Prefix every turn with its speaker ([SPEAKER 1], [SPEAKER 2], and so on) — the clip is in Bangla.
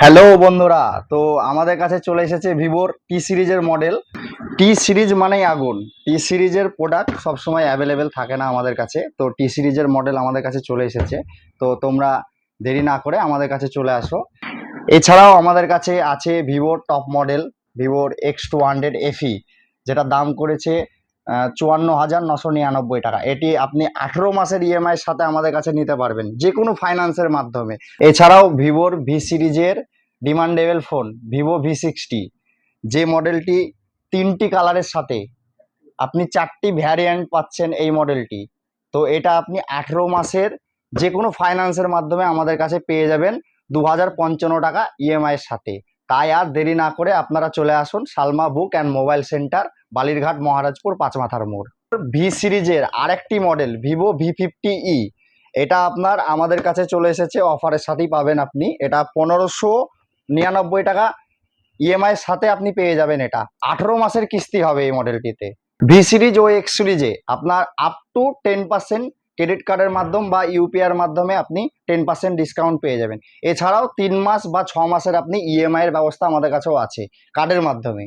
[SPEAKER 1] হ্যালো বন্ধুরা, তো আমাদের কাছে চলে এসেছে ভিভোর টি সিরিজের মডেল। টি সিরিজ মানেই আগুন। টি সিরিজের প্রোডাক্ট সবসময় অ্যাভেলেবেল থাকে না আমাদের কাছে, তো টি সিরিজের মডেল আমাদের কাছে চলে এসেছে। তো তোমরা দেরি না করে আমাদের কাছে চলে আসো। এছাড়াও আমাদের কাছে আছে ভিভোর টপ মডেল, ভিভোর X200 FE, যেটা দাম করেছে 54,999 টাকা। এটি আপনি 18 মাসের ইএমআইয়ের সাথে আমাদের কাছে নিতে পারবেন, যে কোনো ফাইন্যান্সের মাধ্যমে। এছাড়াও ভিভোর ভি সিরিজের ডিমান্ডেবল ফোন ভিভো V60, যে মডেলটি 3টি কালারের সাথে আপনি 4টি ভ্যারিয়েন্ট পাচ্ছেন এই মডেলটি। তো এটা আপনি 18 মাসের যে কোনো ফাইন্যান্সের মাধ্যমে আমাদের কাছে পেয়ে যাবেন 2,055 টাকা ইএমআইয়ের সাথে। তাই আর দেরি না করে আপনারা চলে আসুন Salma book and mobile centre, Balirghat, Maharajpur, পাঁচমাথার মোড়। ভি সিরিজের আরেকটি মডেল ভিভো V50E, এটা আপনার আমাদের কাছে চলে এসেছে, অফারের সাথেই পাবেন আপনি। এটা 1,599 টাকা ইএমআইয়ের সাথে আপনি পেয়ে যাবেন। এটা 18 মাসের কিস্তি হবে এই মডেলটিতে। ভি সিরিজ ও এক্স সিরিজে আপনার আপ টু 10% ক্রেডিট কার্ডের মাধ্যম বা ইউপিআইয়ের মাধ্যমে আপনি 10% ডিসকাউন্ট পেয়ে যাবেন। এছাড়াও 3 মাস বা 6 মাসের আপনি ইএমআই এর ব্যবস্থা আমাদের কাছেও আছে কার্ডের মাধ্যমে।